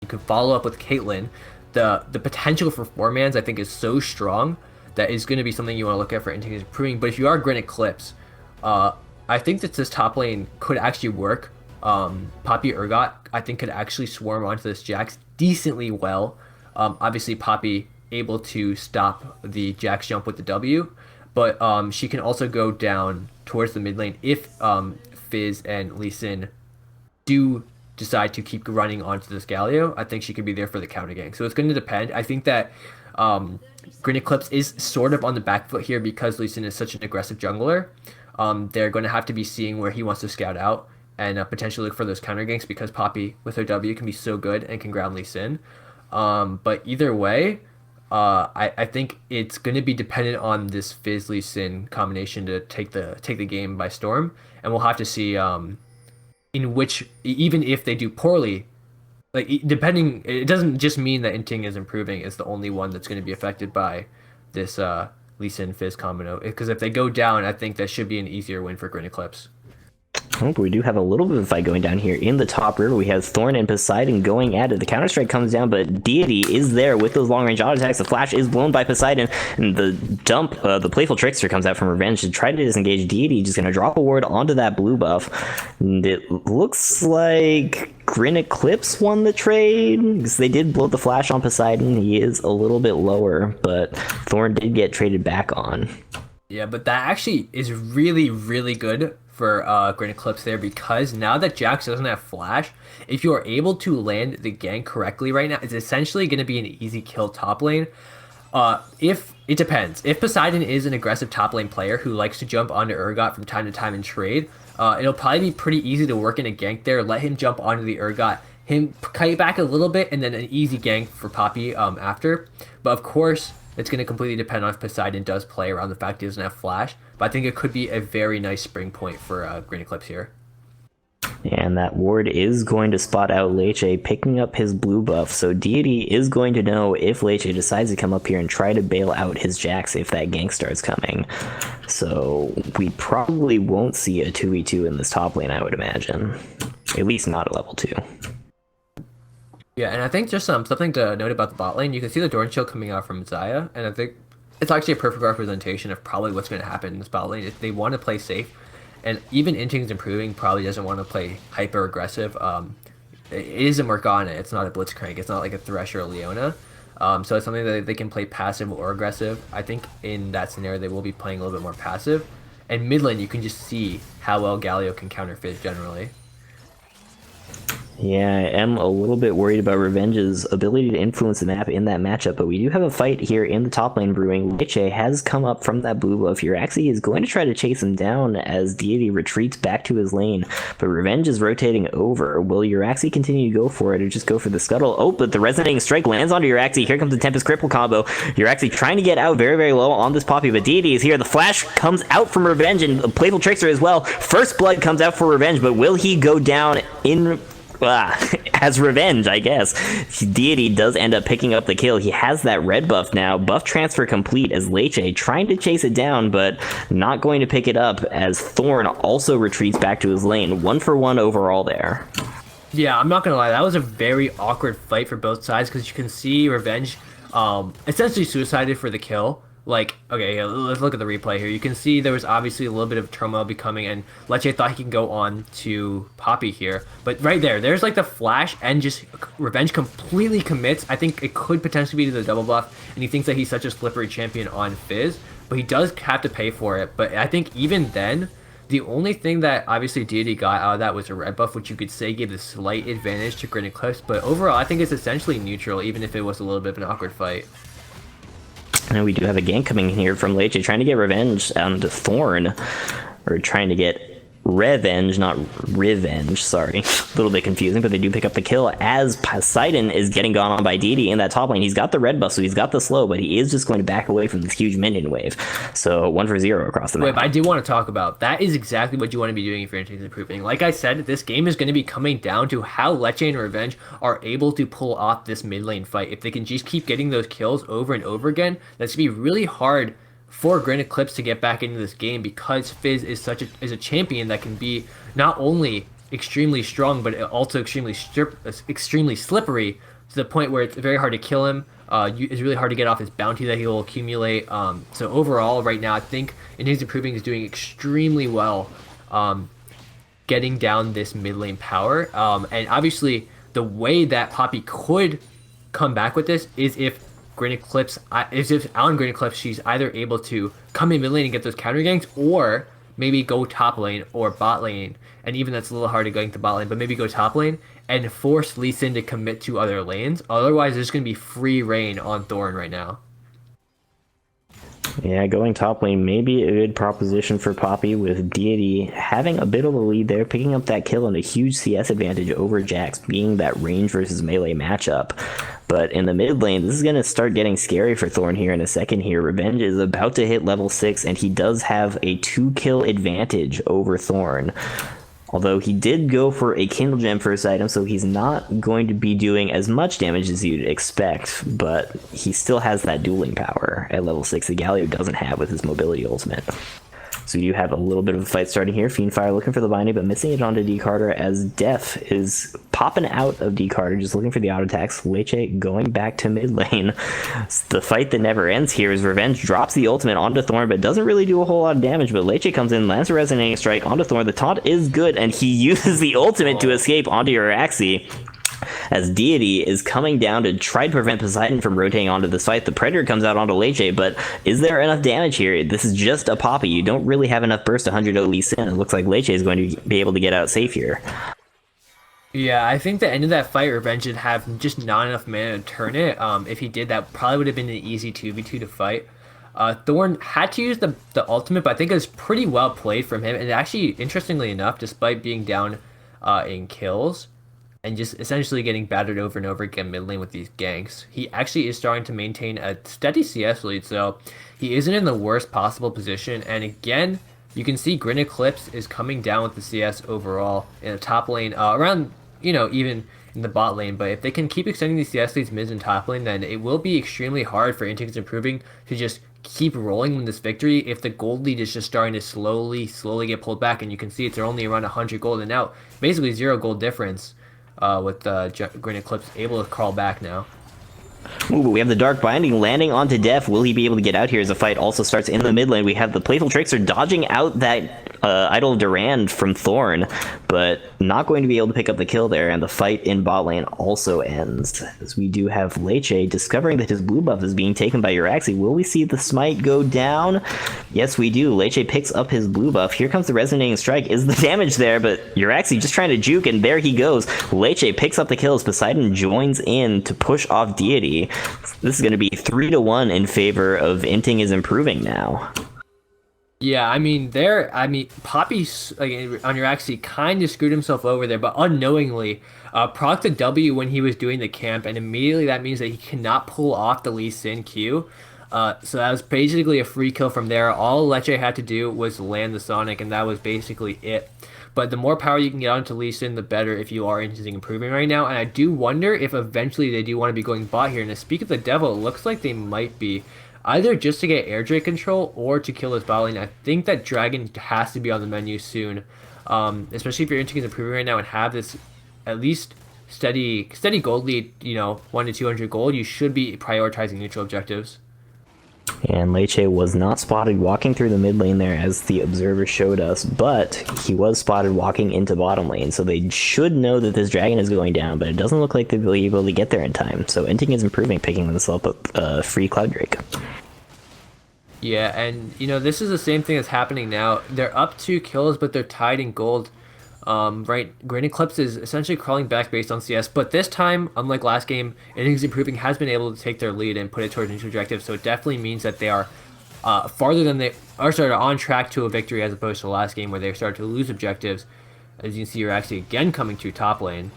can follow up with Caitlyn, the potential for four-mans I think is so strong that is going to be something you want to look at for Inting is improving. But if you are Grin Eclipse, I think that this top lane could actually work. Poppy Urgot, I think, could actually swarm onto this Jax decently well. Obviously, Poppy able to stop the Jax jump with the W, but she can also go down towards the mid lane if Fizz and Lee Sin do decide to keep running onto this Galio. I think she could be there for the counter gang. So it's going to depend. I think that Green Eclipse is sort of on the back foot here because Lee Sin is such an aggressive jungler. They're going to have to be seeing where he wants to scout out and potentially look for those counter ganks because Poppy with her W can be so good and can ground Lee Sin. But either way, I think it's going to be dependent on this Fizz Lee Sin combination to take the game by storm, and we'll have to see in which, even if they do poorly, like depending, it doesn't just mean that Inting is improving is the only one that's going to be affected by this Lee Sin Fizz combo. Because if they go down, I think that should be an easier win for Green Eclipse. Oh, but we do have a little bit of a fight going down here in the top river. We have Thorn and Poseidon going at it. The counter-strike comes down, but Deity is there with those long-range auto attacks. The flash is blown by Poseidon, and the dump, the Playful Trickster comes out from Revenge to try to disengage Deity. Just going to drop a ward onto that blue buff. And it looks like Grin Eclipse won the trade, because they did blow the flash on Poseidon. He is a little bit lower, but Thorn did get traded back on. Yeah, but that actually is really, really good for Grin Eclipse there, because now that Jax doesn't have flash, if you are able to land the gank correctly right now, it's essentially going to be an easy kill top lane. If it depends. If Poseidon is an aggressive top lane player who likes to jump onto Urgot from time to time and trade, it'll probably be pretty easy to work in a gank there, let him jump onto the Urgot, him kite back a little bit, and then an easy gank for Poppy after. But of course, it's going to completely depend on if Poseidon does play around the fact he doesn't have flash. But I think it could be a very nice spring point for Green Eclipse here. And that ward is going to spot out Leche picking up his blue buff. So Deity is going to know if Leche decides to come up here and try to bail out his Jax if that gank starts coming. So we probably won't see a 2v2 in this top lane, I would imagine. At least not at level 2. Yeah, and I think just something to note about the bot lane, you can see the Dorn Shield coming out from Xayah, and I think it's actually a perfect representation of probably what's going to happen in this bot lane. If they want to play safe, and even Inting's improving, probably doesn't want to play hyper aggressive. It is a Morgana, it's not a Blitzcrank, it's not like a Thresh or a Leona. So it's something that they can play passive or aggressive. I think in that scenario they will be playing a little bit more passive. And mid lane, you can just see how well Galio can counter Fizz generally. Yeah, I am a little bit worried about Revenge's ability to influence the map in that matchup, but we do have a fight here in the top lane brewing. Leche has come up from that blue buff. Uraxi is going to try to chase him down as Deity retreats back to his lane, but Revenge is rotating over. Will Uraxi continue to go for it or just go for the scuttle? Oh, but the Resonating Strike lands onto Uraxi. Here comes the Tempest Cripple combo. Uraxi trying to get out very, very low on this Poppy, but Deity is here. The flash comes out from Revenge and Playful Trickster as well. First blood comes out for Revenge, but will he go down in... as Revenge, I guess. Deity does end up picking up the kill. He has that red buff now. Buff transfer complete as Leche trying to chase it down, but not going to pick it up as Thorn also retreats back to his lane. 1-for-1 overall there. Yeah, I'm not going to lie. That was a very awkward fight for both sides because you can see Revenge essentially suicided for the kill. Like, okay, let's look at the replay here. You can see there was obviously a little bit of turmoil becoming, and Leche thought he can go on to Poppy here. But right there's like the flash, and just Revenge completely commits. I think it could potentially be to the double buff, and he thinks that he's such a slippery champion on Fizz, but he does have to pay for it. But I think even then, the only thing that obviously Deity got out of that was a red buff, which you could say gave a slight advantage to Grin Eclipse. But overall, I think it's essentially neutral, even if it was a little bit of an awkward fight. And we do have a gank coming in here from Leche, trying to get Revenge onto Thorn, or trying to get Revenge, not Revenge, sorry. A little bit confusing, but they do pick up the kill as Poseidon is getting gone on by Deity in that top lane. He's got the red buff, so he's got the slow, but he is just going to back away from this huge minion wave. So 1-for-0 across the map. Wait, but I do want to talk about, that is exactly what you want to be doing if you're Inting's improving. Like I said, this game is going to be coming down to how Leche and Revenge are able to pull off this mid lane fight. If they can just keep getting those kills over and over again, that's going to be really hard for Grin Eclipse to get back into this game, because Fizz is is a champion that can be not only extremely strong but also extremely slippery. to the point where it's very hard to kill him. It's really hard to get off his bounty that he will accumulate. So overall, right now, I think Inting's Improving is doing extremely well, getting down this mid lane power. And obviously, the way that Poppy could come back with this is if Grin Eclipse, is if on Grin Eclipse, she's either able to come in mid lane and get those counter ganks, or maybe go top lane or bot lane. And even that's a little hard to going to bot lane, but maybe go top lane and force Lee Sin to commit to other lanes. Otherwise, there's going to be free reign on Thorn right now. Yeah, going top lane may be a good proposition for Poppy, with Deity having a bit of a lead there, picking up that kill and a huge CS advantage over Jax, being that range versus melee matchup. But in the mid lane, this is going to start getting scary for Thorn here in a second here. Revenge is about to hit level 6, and he does have a 2-kill advantage over Thorn. Although he did go for a Kindle Gem first item, so he's not going to be doing as much damage as you'd expect, but he still has that dueling power at level 6 that Galio doesn't have with his mobility ultimate. So you have a little bit of a fight starting here. Fiendfire looking for the binding, but missing it onto D. Carter, as Def is popping out of D. Carter, just looking for the auto attacks. Leche going back to mid lane. The fight that never ends here is Revenge drops the ultimate onto Thorn, but doesn't really do a whole lot of damage. But Leche comes in, lands a resonating strike onto Thorn. The taunt is good, and he uses the ultimate to escape onto Uraxi. As Deity is coming down to try to prevent Poseidon from rotating onto this fight. The Predator comes out onto Leche, but is there enough damage here? This is just a Poppy. You don't really have enough burst to 100 Lee Sin. It looks like Leche is going to be able to get out safe here. Yeah, I think the end of that fight, Revenge would have just not enough mana to turn it. If he did, that probably would have been an easy 2v2 to fight. Thorn had to use the ultimate, but I think it was pretty well played from him. And actually, interestingly enough, despite being down in kills, and just essentially getting battered over and over again mid lane with these ganks, he actually is starting to maintain a steady CS lead, so he isn't in the worst possible position. And again, you can see Grin Eclipse is coming down with the CS overall in the top lane, around, even in the bot lane. But if they can keep extending these CS leads mid and top lane, then it will be extremely hard for Inting's Improving to just keep rolling with this victory if the gold lead is just starting to slowly get pulled back. And you can see it's only around 100 gold, and now basically 0 gold difference. With Grin Eclipse able to crawl back now. Ooh, but we have the Dark Binding landing onto Def. Will he be able to get out here as the fight also starts in the mid lane? We have the Playful Trickster dodging out that Idol Durand from Thorn, but not going to be able to pick up the kill there, and the fight in bot lane also ends, as we do have Leche discovering that his blue buff is being taken by Uraxi. Will we see the smite go down? Yes, we do. Leche picks up his blue buff. Here comes the Resonating Strike. Is the damage there? But Uraxi just trying to juke, and there he goes. Leche picks up the kills. Poseidon joins in to push off Deity. This is going to be 3-1 in favor of Inting is Improving now. Yeah, Poppy on Uraxi kind of screwed himself over there, but unknowingly proc the W when he was doing the camp, and immediately that means that he cannot pull off the Lee Sin Q. So that was basically a free kill from there. All Leche had to do was land the Sonic, and that was basically it. But the more power you can get onto Lee Sin, the better if you are interested in improving right now. And I do wonder if eventually they do want to be going bot here. And to speak of the devil, it looks like they might be. Either just to get air Drake control or to kill his bot lane. I think that Dragon has to be on the menu soon. Especially if you're into improving right now and have this at least steady gold lead, 1 to 200 gold, you should be prioritizing neutral objectives. And Leche was not spotted walking through the mid lane there, as the observer showed us, but he was spotted walking into bottom lane, so they should know that this dragon is going down, but it doesn't look like they'll be able to get there in time. So Inting is Improving, picking themselves up a free Cloud Drake. Yeah, and this is the same thing that's happening now. They're up 2 kills, but they're tied in gold. Right, Grin Eclipse is essentially crawling back based on CS, but this time, unlike last game, Inting's Improving has been able to take their lead and put it towards neutral objective, so it definitely means that they are farther than they are, on track to a victory, as opposed to the last game where they started to lose objectives. As you can see, you're actually again coming to top lane.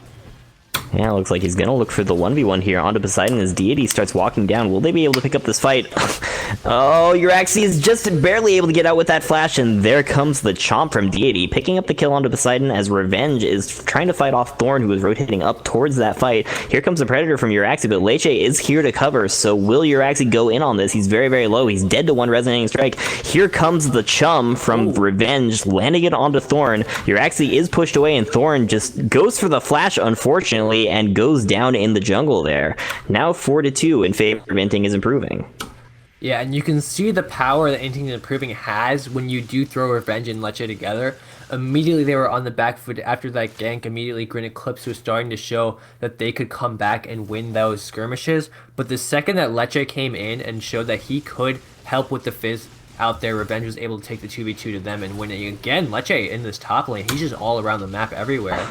Yeah, it looks like he's going to look for the 1v1 here onto Poseidon as Deity starts walking down. Will they be able to pick up this fight? Oh, Uraxi is just barely able to get out with that flash, and there comes the chomp from Deity, picking up the kill onto Poseidon as Revenge is trying to fight off Thorn, who is rotating up towards that fight. Here comes the Predator from Uraxi, but Leche is here to cover, so will Uraxi go in on this? He's very, very low. He's dead to one Resonating Strike. Here comes the Chum from Revenge, landing it onto Thorn. Uraxi is pushed away, and Thorn just goes for the flash, unfortunately, and goes down in the jungle there. Now 4-2 in favor of Inting is improving. Yeah, and you can see the power that Inting is Improving has when you do throw Revenge and Leche together. Immediately they were on the back foot after that gank. Immediately Grin Eclipse was starting to show that they could come back and win those skirmishes. But the second that Leche came in and showed that he could help with the Fizz out there, Revenge was able to take the 2v2 to them and win it. Again, Leche in this top lane, he's just all around the map everywhere.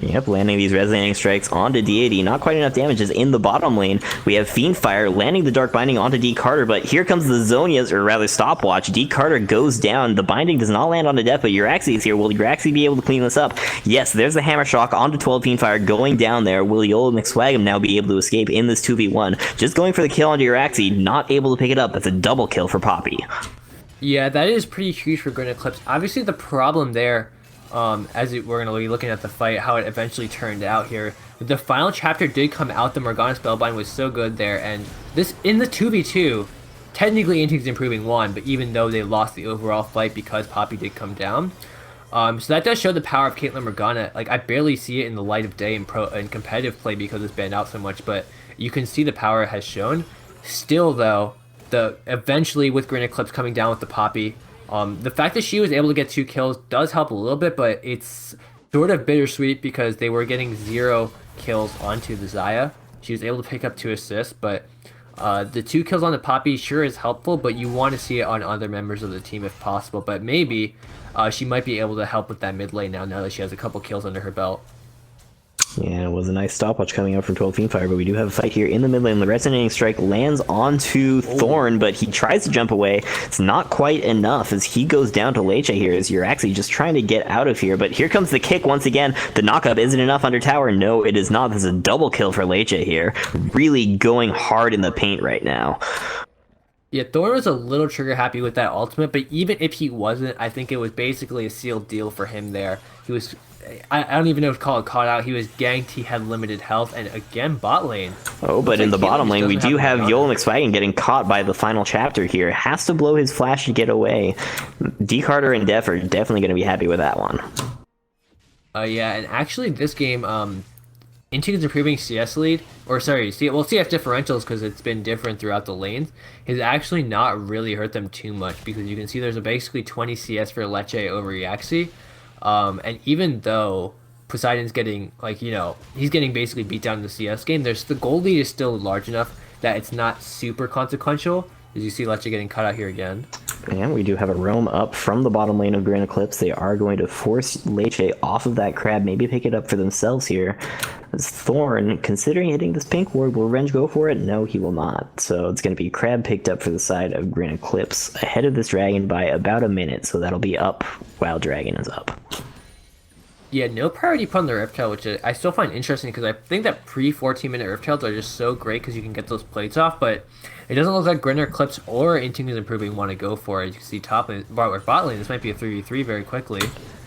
Yep, landing these Resonating Strikes onto Deity. Not quite enough damages in the bottom lane. We have Fiendfire landing the Dark Binding onto D. Carter, but here comes the Zonias, or rather Stopwatch. D. Carter goes down. The Binding does not land onto Death, but Uraxi is here. Will Uraxi be able to clean this up? Yes, there's the Hammer Shock onto 12 Fiendfire going down there. Will Yola McSwagum now be able to escape in this 2v1? Just going for the kill onto Uraxi, not able to pick it up. That's a double kill for Poppy. Yeah, that is pretty huge for Grin Eclipse. Obviously, the problem there, we're going to be looking at the fight, how it eventually turned out here. The final chapter did come out. The Morgana Spellbind was so good there, and this in the 2v2, technically Inting's Improving won, but even though they lost the overall fight because Poppy did come down. So that does show the power of Caitlyn Morgana. Like, I barely see it in the light of day in competitive play because it's banned out so much, but you can see the power it has shown. Still, though, eventually with Grin Eclipse coming down with the Poppy, the fact that she was able to get 2 kills does help a little bit, but it's sort of bittersweet because they were getting 0 kills onto the Xayah. She was able to pick up 2 assists, but the 2 kills on the Poppy sure is helpful, but you want to see it on other members of the team if possible. But maybe she might be able to help with that mid lane now that she has a couple kills under her belt. Yeah, it was a nice stopwatch coming up from 12 Fiendfire, but we do have a fight here in the mid lane. The Resonating Strike lands onto Thorn, but he tries to jump away. It's not quite enough as he goes down to Leche here, as you're actually just trying to get out of here. But here comes the kick once again. The knockup isn't enough under tower. No, it is not. This is a double kill for Leche here. Really going hard in the paint right now. Yeah, Thorn was a little trigger happy with that ultimate, but even if he wasn't, I think it was basically a sealed deal for him there. He was, I don't even know if to call it caught out. He was ganked, he had limited health, and again, bot lane. Oh, but in the bottom lane, we do have Yola McSwagum getting caught by the final chapter here. Has to blow his flash to get away. D. Carter and Def are definitely going to be happy with that one. Yeah, and actually this game, Inting is improving CS lead, or sorry, CS differentials because it's been different throughout the lanes, has actually not really hurt them too much because you can see there's a basically 20 CS for Leche over Yaxi, and even though Poseidon's getting, like, you know, he's getting basically beat down in the CS game, the gold lead is still large enough that it's not super consequential, as you see Leche getting cut out here again. And we do have a roam up from the bottom lane of Grin Eclipse. They are going to force Leche off of that crab, maybe pick it up for themselves here. As Thorn, considering hitting this pink ward, will Revenge go for it? No, he will not. So it's going to be crab picked up for the side of Grin Eclipse, ahead of this dragon by about a minute, so that'll be up while dragon is up. Yeah, no priority put on the Riptail, which I still find interesting because I think that pre-14-minute Riptails are just so great because you can get those plates off, but it doesn't look like Grin Eclipse or Inting is Improving want to go for it. You can see top lane, or bot lane, this might be a 3v3 very quickly.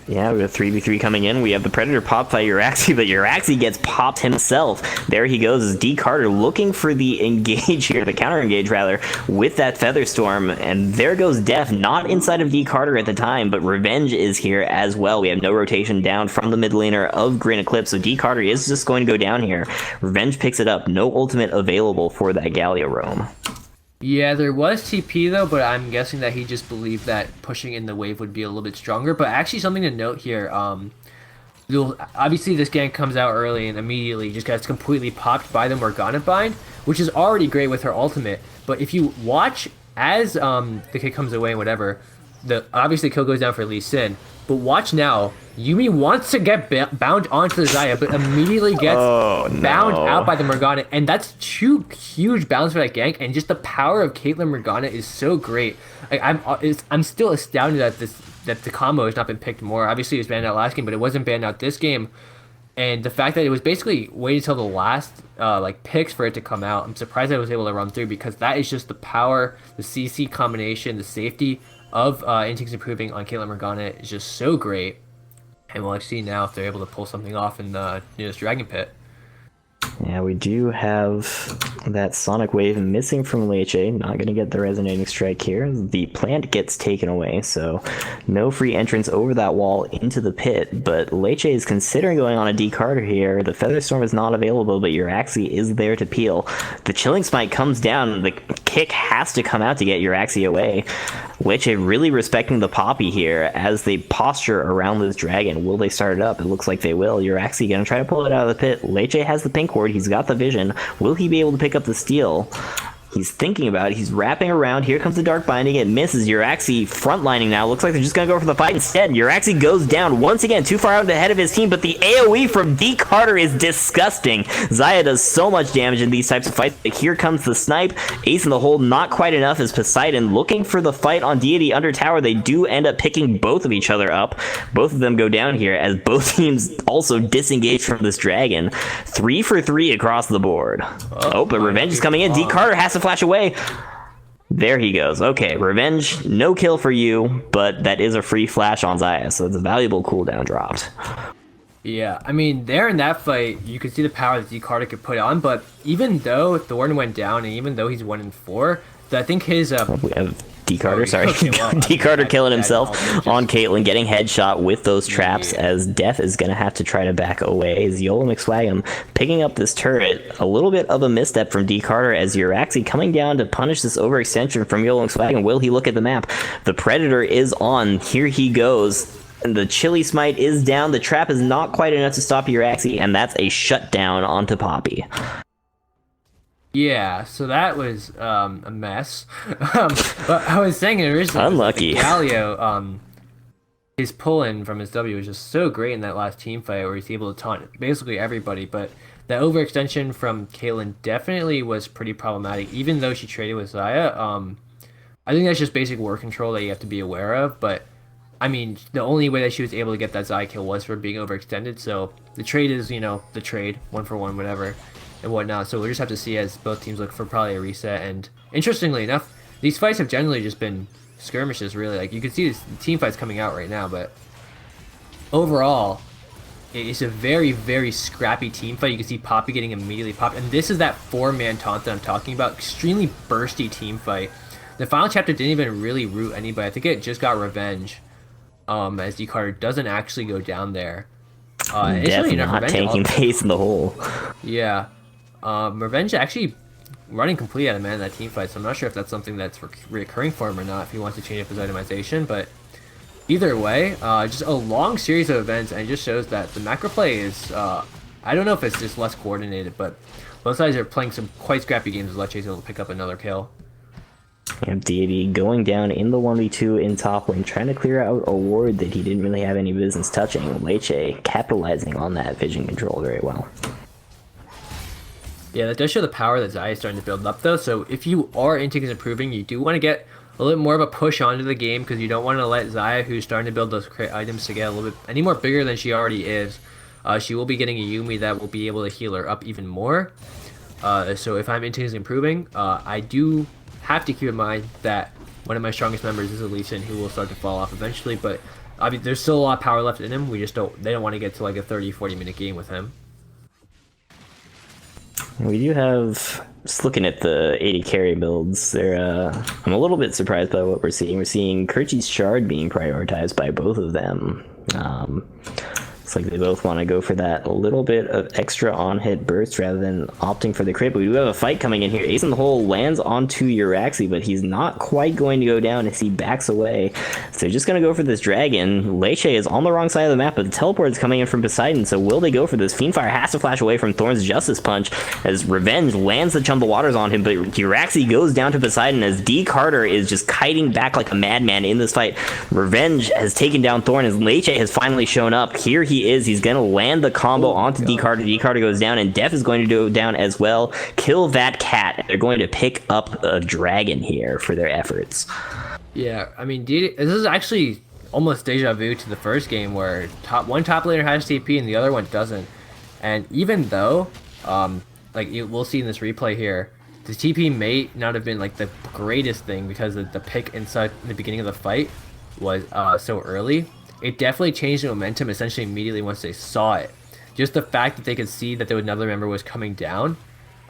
Yeah, we have 3v3 coming in. We have the Predator pop by Uraxi, but Uraxi gets popped himself. There he goes, as D. Carter looking for the engage here, the counter engage rather, with that Featherstorm. And there goes Def, not inside of D. Carter at the time, but Revenge is here as well. We have no rotation down from the mid laner of Grin Eclipse, so D. Carter is just going to go down here. Revenge picks it up, no ultimate available for that Galio roam. Yeah, there was TP though, but I'm guessing that he just believed that pushing in the wave would be a little bit stronger. But actually something to note here, obviously this gank comes out early and immediately just gets completely popped by the Morgana Bind, which is already great with her ultimate. But if you watch as the kick comes away and whatever, obviously kill goes down for Lee Sin. But watch now, Yuumi wants to get bound onto the Xayah, but immediately gets bound out by the Morgana, and that's 2 huge bounds for that gank, and just the power of Caitlyn Morgana is so great. Like, I'm still astounded that the combo has not been picked more. Obviously it was banned out last game, but it wasn't banned out this game. And the fact that it was basically waited till the last like picks for it to come out, I'm surprised that it was able to run through because that is just the power, the CC combination, the safety of Intink's improving on Caitlyn Morgana is just so great. And we'll actually see now if they're able to pull something off in the newest Dragon Pit. Yeah, we do have that Sonic Wave missing from Leche. Not going to get the Resonating Strike here. The plant gets taken away, so no free entrance over that wall into the pit. But Leche is considering going on a D Carter here. The Featherstorm is not available, but Uraxi is there to peel. The Chilling Smite comes down. The kick has to come out to get Uraxi away. Leche really respecting the Poppy here as they posture around this dragon. Will they start it up? It looks like they will. Uraxi going to try to pull it out of the pit. Leche has the pink ward. He's got the vision. Will he be able to pick up the steal? He's thinking about it. He's wrapping around. Here comes the Dark Binding. It misses. Uraxi frontlining now. Looks like they're just going to go for the fight instead. Uraxi goes down once again, too far out ahead of his team, but the AoE from D Carter is disgusting. Xayah does so much damage in these types of fights. Here comes the snipe. Ace in the hole, not quite enough as Poseidon looking for the fight on Deity under tower. They do end up picking both of each other up. Both of them go down here as both teams also disengage from this dragon. 3 for 3 across the board. Oh, but Revenge is coming in. D Carter has to flash away. There he goes. Okay, Revenge, no kill for you, but that is a free flash on Xayah, so it's a valuable cooldown dropped. Yeah, I mean, there in that fight, you could see the power that D Carter could put on, but even though Thorn went down, and even though he's 1-4, I think his we have D Carter, sorry. okay, well, D Carter killing himself just on Caitlyn, getting headshot with those traps as Def is going to have to try to back away. As Yola McSwagam picking up this turret. A little bit of a misstep from D Carter as Uraxi coming down to punish this overextension from Yola McSwagam. Will he look at the map? The Predator is on. Here he goes. And the Chili Smite is down. The trap is not quite enough to stop Uraxi, and that's a shutdown onto Poppy. Yeah, so that was a mess. But I was saying originally, unlucky. Galio, his pull-in from his W was just so great in that last team fight where he's able to taunt basically everybody. But the overextension from Caitlyn definitely was pretty problematic, even though she traded with Xayah. I think that's just basic war control that you have to be aware of. But I mean, the only way that she was able to get that Xayah kill was for being overextended. So the trade is, the trade, 1-for-1, whatever. And whatnot, so we'll just have to see as both teams look for probably a reset. And interestingly enough, these fights have generally just been skirmishes, really. Like, you can see this team fights coming out right now, but overall, it's a very, very scrappy team fight. You can see Poppy getting immediately popped, and this is that 4-man taunt that I'm talking about. Extremely bursty team fight. The final chapter didn't even really root anybody. I think it just got Revenge, as D Carter doesn't actually go down there. Definitely not taking pace in the hole. Yeah. Revenge actually running completely out of mana in that team fight, so I'm not sure if that's something that's recurring for him or not, if he wants to change up his itemization, but either way, just a long series of events, and it just shows that the macro play is, I don't know if it's just less coordinated, but both sides are playing some quite scrappy games as Leche's able to pick up another kill. We have Deity going down in the 1v2 in top lane, trying to clear out a ward that he didn't really have any business touching. Leche capitalizing on that vision control very well. Yeah, that does show the power that Xayah is starting to build up, though. So if you are Intink's improving, you do want to get a little bit more of a push onto the game because you don't want to let Xayah, who's starting to build those items, to get a little bit any more bigger than she already is. She will be getting a Yuumi that will be able to heal her up even more. So if I'm Intink's improving, I do have to keep in mind that one of my strongest members is Lee Sin, who will start to fall off eventually. But I mean, there's still a lot of power left in him. They don't want to get to like a 30-40 minute game with him. We do have, just looking at the 80 carry builds, I'm a little bit surprised by what we're seeing. We're seeing Kerchi's Shard being prioritized by both of them. Looks like they both want to go for that a little bit of extra on-hit burst rather than opting for the crit. But we do have a fight coming in here. Ace in the hole lands onto Uraxi, but he's not quite going to go down as he backs away. So they're just going to go for this dragon. Leche is on the wrong side of the map, but the teleport is coming in from Poseidon. So will they go for this? Fiendfire has to flash away from Thorn's Justice Punch as Revenge lands the Chum the Waters on him, but Uraxi goes down to Poseidon as D Carter is just kiting back like a madman in this fight. Revenge has taken down Thorn as Leche has finally shown up. Here he is. He's going to land the combo onto D Carter. D Carter goes down, and Def is going to go down as well. Kill that cat. They're going to pick up a dragon here for their efforts. Yeah, I mean, this is actually almost deja vu to the first game where one top laner has TP and the other one doesn't. And even though, we'll see in this replay here, the TP may not have been like the greatest thing because the pick inside in the beginning of the fight was so early. It definitely changed the momentum essentially immediately once they saw it. Just the fact that they could see that another member was coming down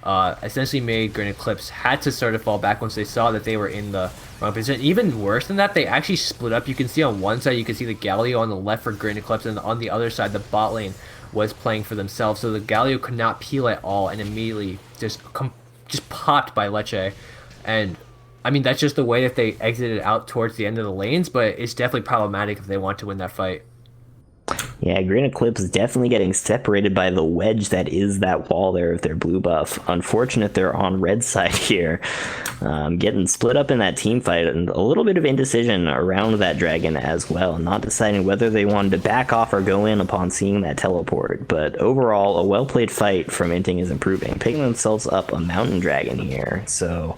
essentially made Granite Clips had to sort of fall back once they saw that they were in the wrong position. Even worse than that, they actually split up. You can see on one side, you can see the Galio on the left for Granite Clips, and on the other side, the bot lane was playing for themselves. So the Galio could not peel at all and immediately just popped by Leche. And I mean, that's just the way that they exited out towards the end of the lanes, but it's definitely problematic if they want to win that fight. Yeah, Green Eclipse is definitely getting separated by the wedge that is that wall there of their blue buff. Unfortunate they're on red side here. Getting split up in that team fight and a little bit of indecision around that dragon as well. Not deciding whether they wanted to back off or go in upon seeing that teleport. But overall, a well-played fight from Inting is improving. Picking themselves up a mountain dragon here. So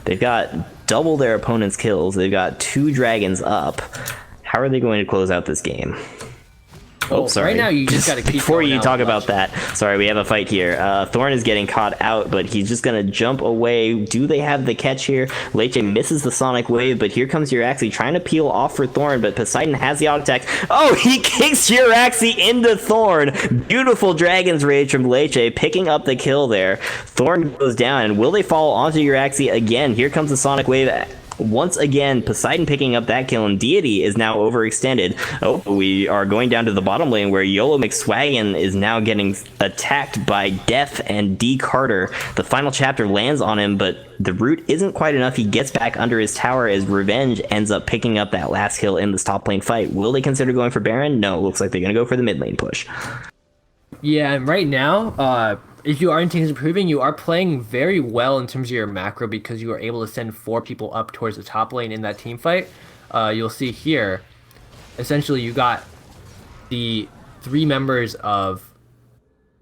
they've got double their opponent's kills. They've got 2 dragons up. How are they going to close out this game? Oh, sorry. Right now you just got to keep before you talk about that. Sorry, we have a fight here. Thorn is getting caught out, but he's just gonna jump away. Do they have the catch here? Leche misses the Sonic Wave, but here comes Uraxi trying to peel off for Thorn, but Poseidon has the auto attack. Oh, he kicks Uraxi into Thorn. Beautiful Dragon's Rage from Leche, picking up the kill there. Thorn goes down, and will they fall onto Uraxi again? Here comes the Sonic Wave. Once again, Poseidon picking up that kill, and Deity is now overextended. Oh, we are going down to the bottom lane where YOLO McSwaggin is now getting attacked by Def and D Carter. The final chapter lands on him, but the root isn't quite enough. He gets back under his tower as Revenge ends up picking up that last kill in this top lane fight. Will they consider going for Baron? No, looks like they're going to go for the mid lane push. Yeah, and right now, if you are in Teams Improving, you are playing very well in terms of your macro because you are able to send 4 people up towards the top lane in that team fight. You'll see here, essentially you got the 3 members of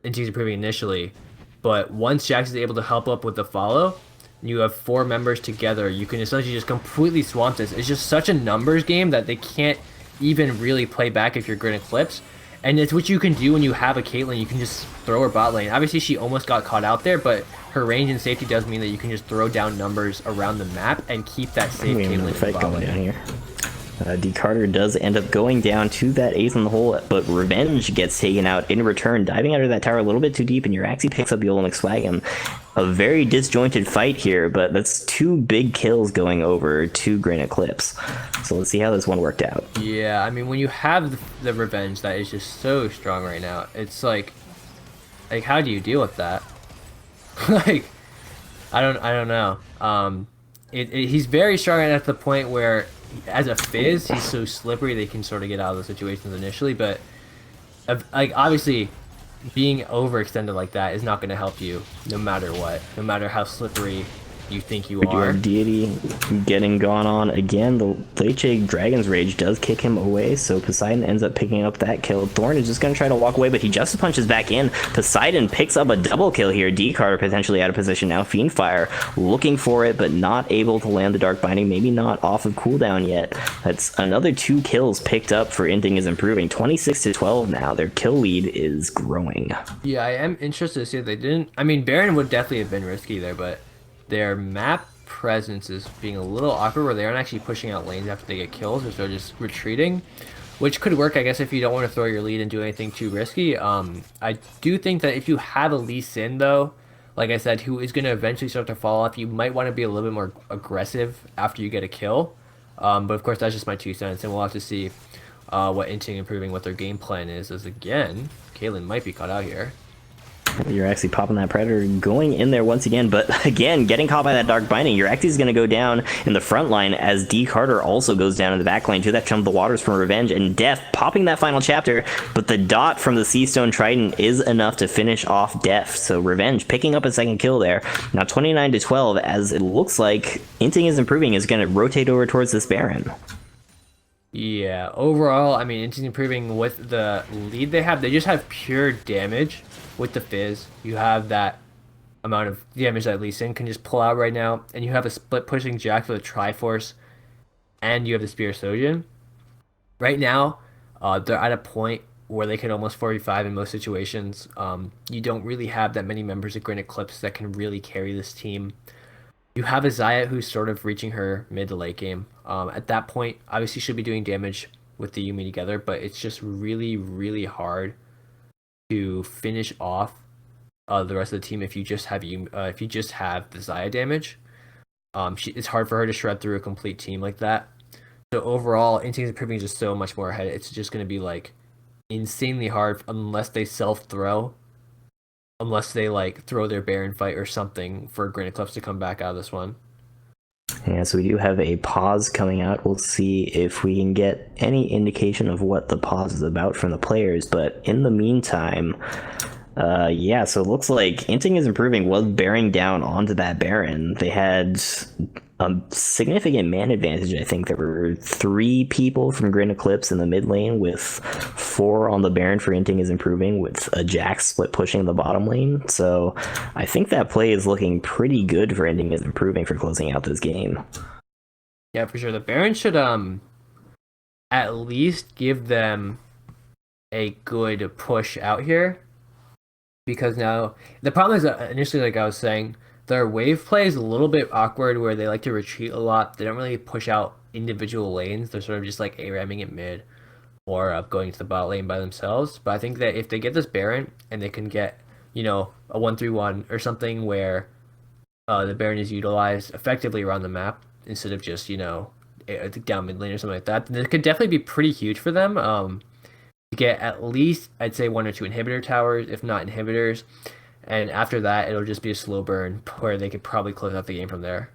Teams Improving initially, but once Jax is able to help up with the follow, you have 4 members together. You can essentially just completely swamp this. It's just such a numbers game that they can't even really play back if you're Grid Eclipse. And it's what you can do when you have a Caitlyn. You can just throw her bot lane. Obviously, she almost got caught out there, but her range and safety does mean that you can just throw down numbers around the map and keep that safe Caitlyn fight going down here. D Carter does end up going down to that ace in the hole, but Revenge gets taken out in return, diving under that tower a little bit too deep, and Uraxi picks up YOLO McSwaggin. A very disjointed fight here, but that's 2 big kills going over to Green Eclipse. So let's see how this one worked out. Yeah, I mean, when you have the Revenge that is just so strong right now, it's like how do you deal with that? Like, I don't know. He's very strong at the point where, as a Fizz, he's so slippery they can sort of get out of the situations initially, but like obviously being overextended like that is not going to help you no matter what, no matter how slippery you think you are. Deity getting gone on again. The Leche Dragon's Rage does kick him away, so Poseidon ends up picking up that kill. Thorn is just going to try to walk away, but he just punches back in. Poseidon picks up a double kill here. D Carter potentially out of position now. Fiendfire looking for it, but not able to land the Dark Binding. Maybe not off of cooldown yet. That's another 2 kills picked up for Inting is improving. 26-12 now. Their kill lead is growing. Yeah, I am interested to see if they didn't. I mean, Baron would definitely have been risky there, but their map presence is being a little awkward where they aren't actually pushing out lanes after they get kills, or they're just retreating, which could work, I guess, if you don't want to throw your lead and do anything too risky. I do think that if you have a Lee Sin, though, like I said, who is going to eventually start to fall off, you might want to be a little bit more aggressive after you get a kill. But of course, that's just my 2 cents, and we'll have to see what Inting Improving, what their game plan is, as again, Caitlyn might be caught out here. You're actually popping that Predator, going in there once again, but again, getting caught by that Dark Binding. You're actually going to go down in the front line as D Carter also goes down in the back lane to that Chum of the Waters from Revenge, and Def popping that final chapter, but the dot from the Seastone Trident is enough to finish off Def, so Revenge picking up a second kill there. Now 29-12, as it looks like Inting is improving, is going to rotate over towards this Baron. Yeah, overall, I mean, Inting Improving with the lead they have, they just have pure damage. With the Fizz, you have that amount of damage that Lee Sin can just pull out right now, and you have a split pushing Jack for the Triforce, and you have the Spear Sojin. Right now, they're at a point where they can almost 45 in most situations. You don't really have that many members of Granite Clips that can really carry this team. You have a Xayah who's sort of reaching her mid to late game. At that point, obviously should be doing damage with the Yuumi together, but it's just really, really hard to finish off the rest of the team if you just have if you just have the Xayah damage. It's hard for her to shred through a complete team like that. So overall, Inting's improving just so much more ahead. It's just going to be like insanely hard unless they self throw, unless they like throw their Baron fight or something for Granite Clips to come back out of this one. Yeah, so we do have a pause coming out. We'll see if we can get any indication of what the pause is about from the players. But in the meantime, yeah, so it looks like Inting is improving, was bearing down onto that Baron. They had a significant man advantage. I think there were 3 people from Granite Clips in the mid lane, with 4 on the Baron for Inting is improving, with a Jax split pushing the bottom lane. So I think that play is looking pretty good for Inting is improving for closing out this game. Yeah, for sure. The Baron should at least give them a good push out here. Because now the problem is initially, like I was saying, their wave play is a little bit awkward where they like to retreat a lot. They don't really push out individual lanes. They're sort of just like ARAMing it mid or going to the bot lane by themselves. But I think that if they get this Baron and they can get, a 1-3-1 or something where the Baron is utilized effectively around the map instead of just, down mid lane or something like that, then it could definitely be pretty huge for them. To get at least, I'd say, 1 or 2 inhibitor towers, if not inhibitors. And after that, it'll just be a slow burn where they could probably close out the game from there.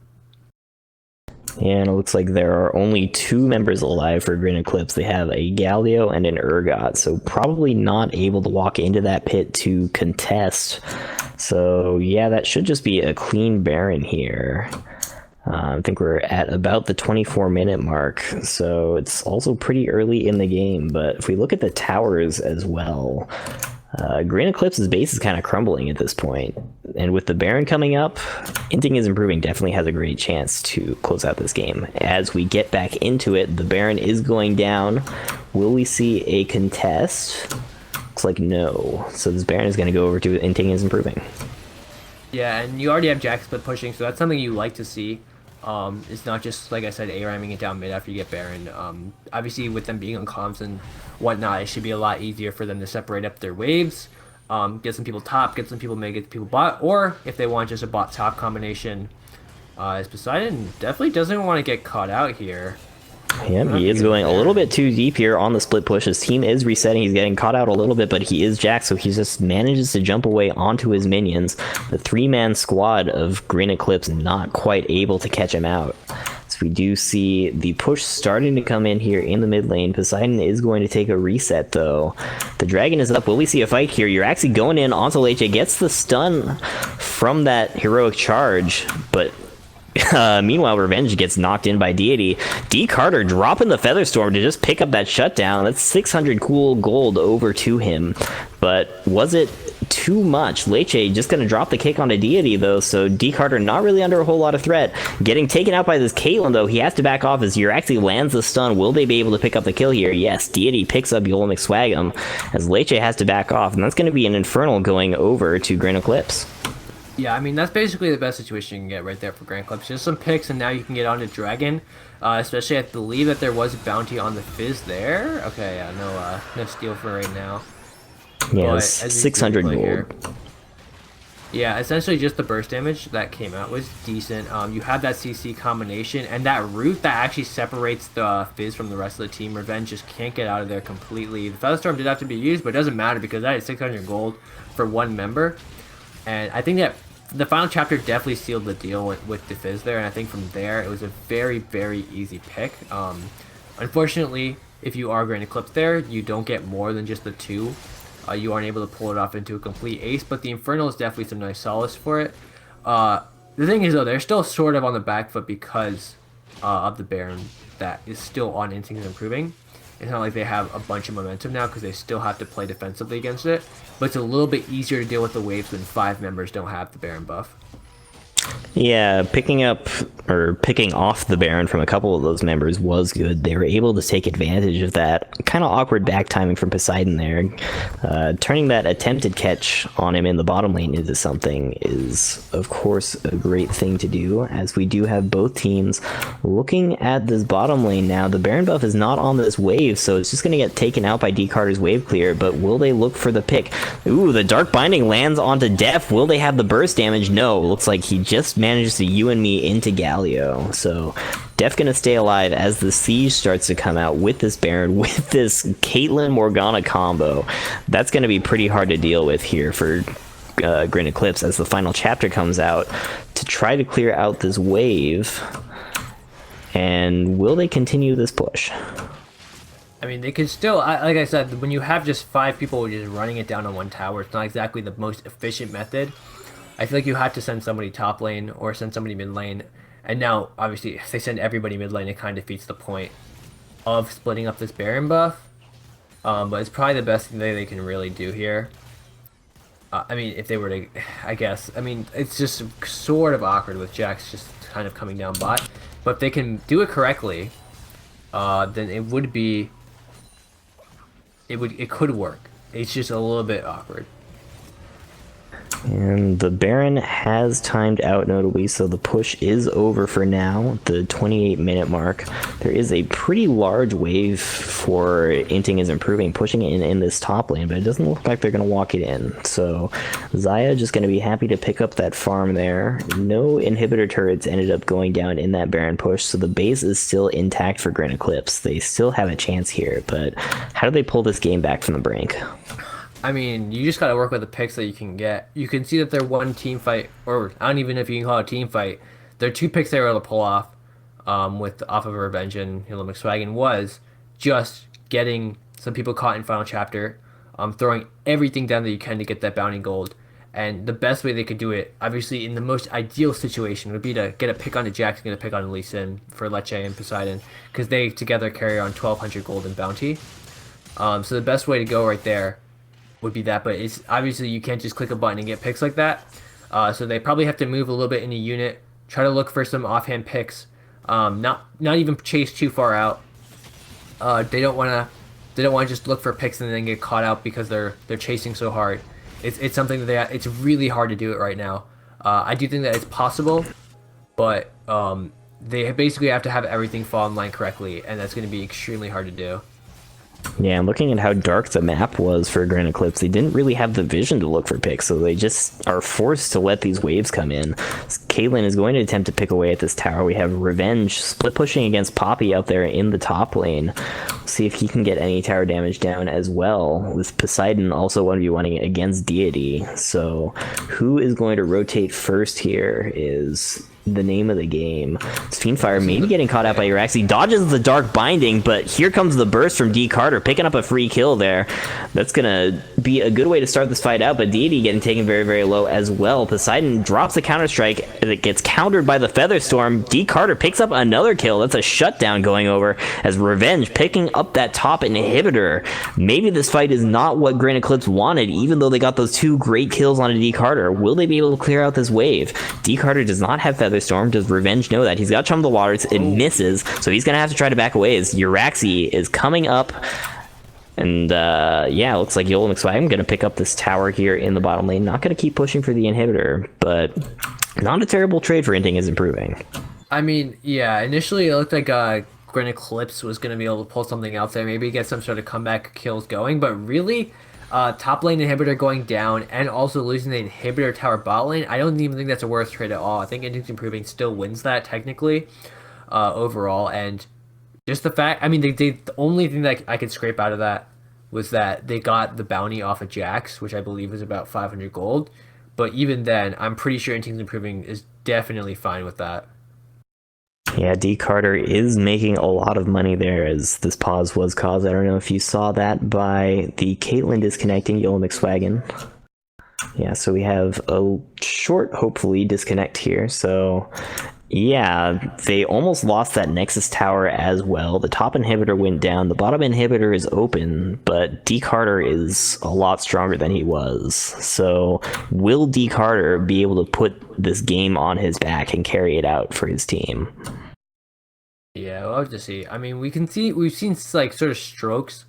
And it looks like there are only 2 members alive for Granite Clips. They have a Galio and an Urgot, so probably not able to walk into that pit to contest. So yeah, that should just be a clean Baron here. I think we're at about the 24-minute mark, so it's also pretty early in the game. But if we look at the towers as well, Granite Clips' base is kind of crumbling at this point. And with the Baron coming up, Inting is improving definitely has a great chance to close out this game. As we get back into it, the Baron is going down. Will we see a contest? Looks like no. So this Baron is going to go over to Inting is improving. Yeah, and you already have Jax split pushing, so that's something you like to see. It's not just, like I said, ARAMing it down mid after you get Baron. Obviously, with them being on comms and whatnot, it should be a lot easier for them to separate up their waves, get some people top, get some people mid, get people bot, or if they want just a bot top combination, as Poseidon definitely doesn't want to get caught out here. Yeah, he is going a little bit too deep here on the split push. His team is resetting. He's getting caught out a little bit, but he is Jax, so he just manages to jump away onto his minions. The 3-man squad of Granite Clips not quite able to catch him out. So we do see the push starting to come in here in the mid lane. Poseidon is going to take a reset, though. The dragon is up. Will we see a fight here? You're actually going in onto Leche. Gets the stun from that heroic charge, but meanwhile, Revenge gets knocked in by Deity. D. Carter dropping the Featherstorm to just pick up that shutdown. That's 600 cool gold over to him. But was it too much? Leche just going to drop the kick onto Deity, though, so D. Carter not really under a whole lot of threat. Getting taken out by this Caitlyn, though. He has to back off as actually lands the stun. Will they be able to pick up the kill here? Yes, Deity picks up Yola McSwagum as Leche has to back off, and that's going to be an Infernal going over to Granite Clips. Yeah, I mean, that's basically the best situation you can get right there for Granite Clips. Just some picks, and now you can get onto Dragon. Especially, I believe that there was a bounty on the Fizz there. Okay, yeah, no steal for right now. Yeah, it's 600 gold. Here, yeah, essentially just the burst damage that came out was decent. You had that CC combination, and that root that actually separates the Fizz from the rest of the team. Revenge just can't get out of there completely. The Featherstorm did have to be used, but it doesn't matter because that is 600 gold for one member. And I think that the final chapter definitely sealed the deal with the Fizz there, and I think from there it was a very, very easy pick. Unfortunately, if you are Granite Clips there, you don't get more than just the 2. You aren't able to pull it off into a complete ace, but the Infernal is definitely some nice solace for it. The thing is, though, they're still sort of on the back foot because of the Baron that is still on Instincts improving. It's not like they have a bunch of momentum now because they still have to play defensively against it, but it's a little bit easier to deal with the waves when 5 members don't have the Baron buff. Yeah, picking off the Baron from a couple of those members was good. They were able to take advantage of that kind of awkward back timing from Poseidon there. Turning that attempted catch on him in the bottom lane into something is, of course, a great thing to do, as we do have both teams looking at this bottom lane now. The Baron buff is not on this wave, so it's just going to get taken out by D Carter's wave clear, but will they look for the pick? Ooh, the Dark Binding lands onto Def. Will they have the burst damage? No, looks like he just manages to you and me into Galio. So Def gonna stay alive as the siege starts to come out with this Baron, with this Caitlyn Morgana combo. That's gonna be pretty hard to deal with here for Grin Eclipse as the final chapter comes out to try to clear out this wave. And will they continue this push? I mean, they could still, like I said, when you have just 5 people just running it down on one tower, it's not exactly the most efficient method. I feel like you have to send somebody top lane or send somebody mid lane. And now, obviously, if they send everybody mid lane, it kind of defeats the point of splitting up this Baron buff. But it's probably the best thing they can really do here. I mean, if they were to, I guess. I mean, it's just sort of awkward with Jax just kind of coming down bot. But if they can do it correctly, then it would be, it could work. It's just a little bit awkward. And the Baron has timed out notably, so the push is over for now, the 28-minute mark. There is a pretty large wave for Inting is improving, pushing it in this top lane, but it doesn't look like they're going to walk it in. So Xayah just going to be happy to pick up that farm there. No inhibitor turrets ended up going down in that Baron push, so the base is still intact for Grin Eclipse. They still have a chance here, but how do they pull this game back from the brink? I mean, you just gotta work with the picks that you can get. You can see that they're one team fight, or I don't even know if you can call it a team fight. Their 2 picks they were able to pull off, off of Revenge and Hilo McSwaggin was just getting some people caught in Final Chapter, throwing everything down that you can to get that bounty gold. And the best way they could do it, obviously in the most ideal situation, would be to get a pick on the Jax and get a pick on Lee Sin for Lecce and Poseidon, because they together carry on 1,200 gold in bounty. So the best way to go right there would be that, but it's obviously you can't just click a button and get picks like that. So they probably have to move a little bit in a unit, try to look for some offhand picks, not even chase too far out. They don't want to just look for picks and then get caught out because they're chasing so hard. It's something that it's really hard to do it right now. I do think that it's possible, but they basically have to have everything fall in line correctly, and that's going to be extremely hard to do. Yeah, and looking at how dark the map was for Grin Eclipse, they didn't really have the vision to look for picks, so they just are forced to let these waves come in. Caitlyn is going to attempt to pick away at this tower. We have Revenge split pushing against Poppy out there in the top lane. We'll see if he can get any tower damage down as well, with Poseidon also 1v1ing against Deity. So who is going to rotate first here is the name of the game. Fiendfire maybe getting caught out by Uraxi, dodges the Dark Binding, but here comes the burst from D Carter, picking up a free kill there. That's gonna be a good way to start this fight out, but Deity getting taken very, very low as well. Poseidon drops a counter-strike, it gets countered by the Featherstorm. D Carter picks up another kill. That's a shutdown going over as Revenge picking up that top inhibitor. Maybe this fight is not what Grin Eclipse wanted, even though they got those 2 great kills on a D Carter. Will they be able to clear out this wave? D Carter does not have Featherstorm. Does Revenge know that? He's got Chum of the Waters. It misses, so he's going to have to try to back away as Uraxi is coming up. And yeah, looks like Yola McSwagin going to pick up this tower here in the bottom lane. Not going to keep pushing for the inhibitor, but not a terrible trade for Inting is improving. I mean, yeah, initially it looked like Grin Eclipse was going to be able to pull something out there, maybe get some sort of comeback kills going, but really, top lane inhibitor going down and also losing the inhibitor tower bot lane, I don't even think that's a worse trade at all. I think Inting's improving still wins that technically, overall, and just the fact, I mean, the only thing that I could scrape out of that was that they got the bounty off of Jax, which I believe was about 500 gold, but even then, I'm pretty sure Inting's improving is definitely fine with that. Yeah, D Carter is making a lot of money there as this pause was caused. I don't know if you saw that by the Caitlyn disconnecting Yola McSwagin. Yeah, so we have a short, hopefully, disconnect here. So Yeah, they almost lost that Nexus Tower as well. The top inhibitor went down. The bottom inhibitor is open, but D Carter is a lot stronger than he was. So, will D Carter be able to put this game on his back and carry it out for his team? Yeah, we'll have to see. I mean, we've seen like sort of strokes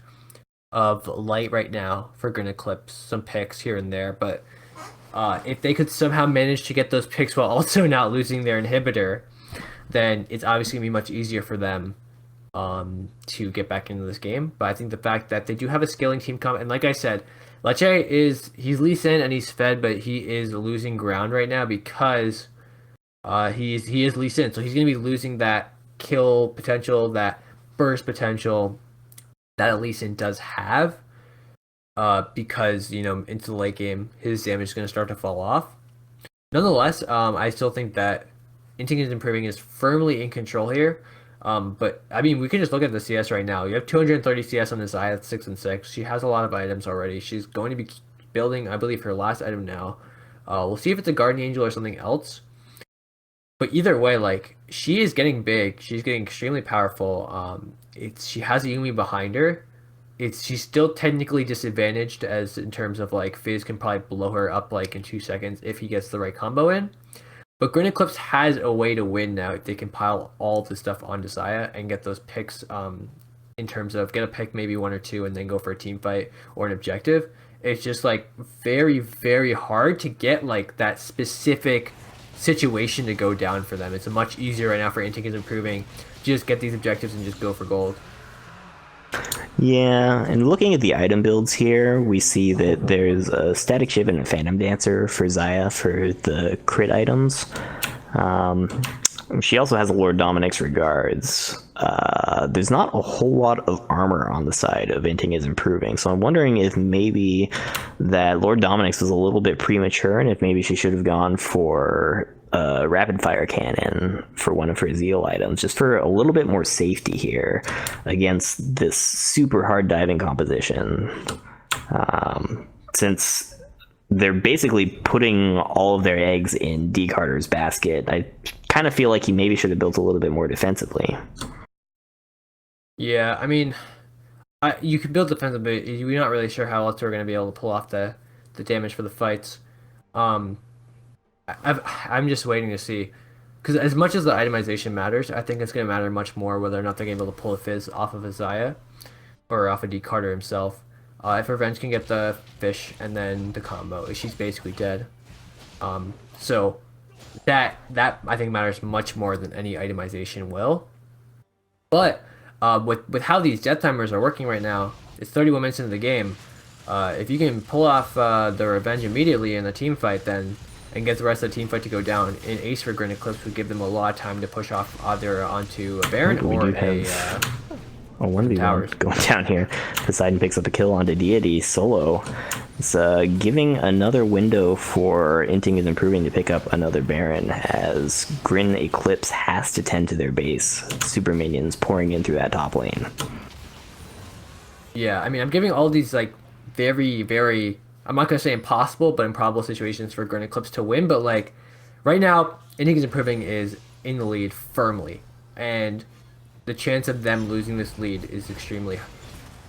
of light right now for Grin Eclipse, some picks here and there, but if they could somehow manage to get those picks while also not losing their inhibitor, then it's obviously gonna be much easier for them to get back into this game. But I think the fact that they do have a scaling team come, and like I said, Leche he's Lee Sin and he's fed, but he is losing ground right now because he is Lee Sin, so he's gonna be losing that kill potential, that burst potential that Lee Sin does have. Because into the late game his damage is going to start to fall off. Nonetheless, I still think that Inting is improving, is firmly in control here. But I mean, we can just look at the CS right now. You have 230 CS on this eye at 6 and 6. She has a lot of items already. She's going to be building, I believe, her last item now. We'll see if it's a Guardian Angel or something else. But either way, like, she is getting big. She's getting extremely powerful. She has a Yumi behind her. She's still technically disadvantaged as in terms of like Fizz can probably blow her up like in 2 seconds if he gets the right combo in. But Grin Eclipse has a way to win now if they can pile all the stuff onto Xayah and get those picks in terms of get a pick, maybe one or two, and then go for a team fight or an objective. It's just like very, very hard to get like that specific situation to go down for them. It's much easier right now for Inting is improving. Just get these objectives and just go for gold. Yeah, and looking at the item builds here, we see that there's a Static Shiv and a Phantom Dancer for Xayah for the crit items. She also has a Lord Dominik's Regards. There's not a whole lot of armor on the side of Inting is improving, so I'm wondering if maybe that Lord Dominik's was a little bit premature, and if maybe she should have gone for a rapid fire cannon for one of her Zeal items, just for a little bit more safety here against this super hard diving composition. Since they're basically putting all of their eggs in D Carter's basket, I kind of feel like he maybe should have built a little bit more defensively. Yeah, I mean, you could build defensively, but you're not really sure how else we're going to be able to pull off the damage for the fights. I'm just waiting to see, because as much as the itemization matters, I think it's going to matter much more whether or not they're going to be able to pull a Fizz off of a Xayah or off of D Carter himself. If Revenge can get the fish and then the combo, she's basically dead. So that I think matters much more than any itemization will. But with how these death timers are working right now, it's 31 minutes into the game. If you can pull off the Revenge immediately in the team fight, then and get the rest of the team fight to go down, an ace for Grin Eclipse would give them a lot of time to push off either onto a Baron or a 1v1 going down here. Poseidon picks up a kill onto Deity solo. It's giving another window for Inting is improving to pick up another Baron, as Grin Eclipse has to tend to their base. Super minions pouring in through that top lane. Yeah, I mean, I'm giving all these like very, very, I'm not gonna say impossible, but improbable situations for Grin Eclipse to win. But like right now, Inting is improving is in the lead firmly, and the chance of them losing this lead is extremely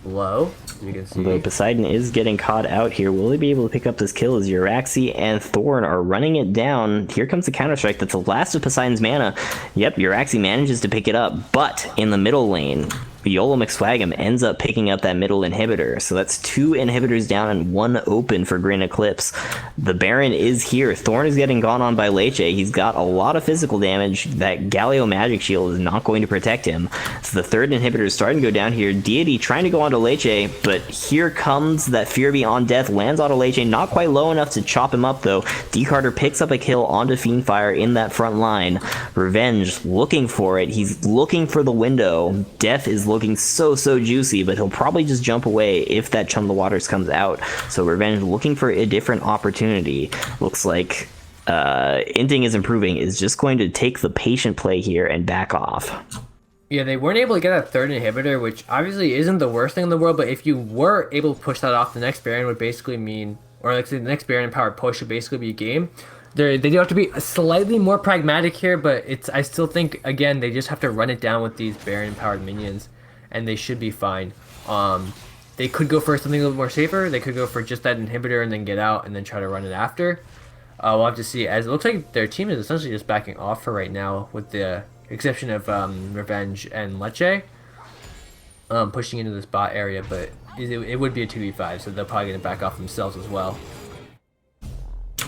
low, as you can see. Although Poseidon is getting caught out here, will he be able to pick up this kill as Uraxi and Thorn are running it down? Here comes the counter-strike. That's the last of Poseidon's mana. Yep, Uraxi manages to pick it up, but in the middle lane, YOLO McSwag'em ends up picking up that middle inhibitor. So that's 2 inhibitors down and 1 open for Grin Eclipse. The Baron is here. Thorn is getting gone on by Leche. He's got a lot of physical damage. That Galio Magic Shield is not going to protect him. So the 3rd inhibitor is starting to go down here. Deity trying to go onto Leche, but here comes that Fear Beyond Death. Lands onto Leche. Not quite low enough to chop him up, though. D Carter picks up a kill onto Fiendfire in that front line. Revenge looking for it. He's looking for the window. Death is looking so juicy, but he'll probably just jump away if that Chum the Waters comes out. So Revenge looking for a different opportunity. Looks like Inting is improving is just going to take the patient play here and back off. Yeah, they weren't able to get that 3rd inhibitor, which obviously isn't the worst thing in the world, but if you were able to push that off, the next Baron would basically mean, or like the next Baron powered push would basically be a game. They do have to be slightly more pragmatic here, but I still think again they just have to run it down with these Baron powered minions, and they should be fine. They could go for something a little more safer. They could go for just that inhibitor and then get out and then try to run it after. We'll have to see. As it looks like their team is essentially just backing off for right now, with the exception of Revenge and Leche pushing into this bot area, but it would be a 2v5, so they're probably going to back off themselves as well.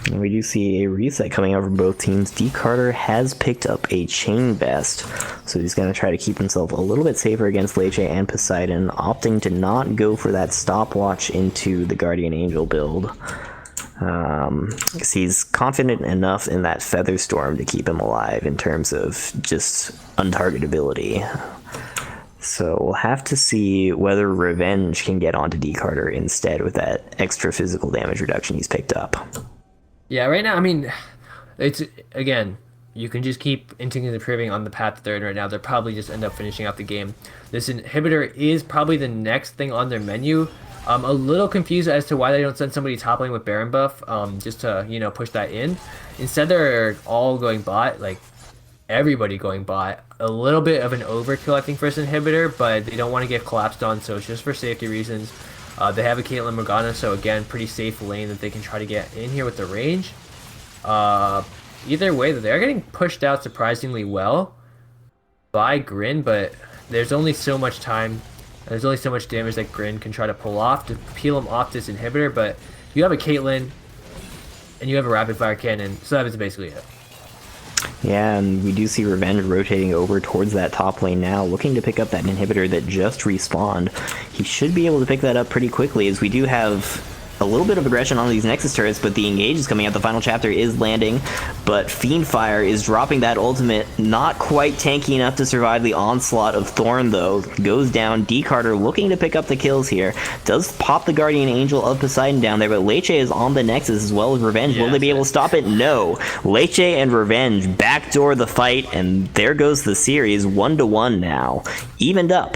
And we do see a reset coming out from both teams. D. Carter has picked up a Chain Vest, so he's going to try to keep himself a little bit safer against Leche and Poseidon, opting to not go for that stopwatch into the Guardian Angel build. Because he's confident enough in that Feather Storm to keep him alive in terms of just untargetability. So we'll have to see whether Revenge can get onto D. Carter instead with that extra physical damage reduction he's picked up. Yeah, right now, I mean, it's, again, you can just keep Inting improving on the path that they're in right now. They'll probably just end up finishing out the game. This inhibitor is probably the next thing on their menu. I'm a little confused as to why they don't send somebody top lane with Baron buff, just to, you know, push that in. Instead, they're all going bot, like, everybody going bot. A little bit of an overkill, I think, for this inhibitor, but they don't want to get collapsed on, so it's just for safety reasons. They have a Caitlyn Morgana, so again, pretty safe lane that they can try to get in here with the range. Either way, they're getting pushed out surprisingly well by Grin, but there's only so much time. There's only so much damage that Grin can try to pull off to peel him off this inhibitor, but you have a Caitlyn, and you have a rapid fire cannon, so that is basically it. Yeah, and we do see Revenge rotating over towards that top lane now, looking to pick up that inhibitor that just respawned. He should be able to pick that up pretty quickly, as we do have a little bit of aggression on these Nexus turrets, but the engage is coming out. The final chapter is landing, but Fiendfire is dropping that ultimate. Not quite tanky enough to survive the onslaught of Thorn, though. Goes down. D. Carter looking to pick up the kills here. Does pop the Guardian Angel of Poseidon down there, but Leche is on the Nexus as well as Revenge. Will they be able to stop it? No. Leche and Revenge backdoor the fight, and there goes the series. 1-1 now. Evened up.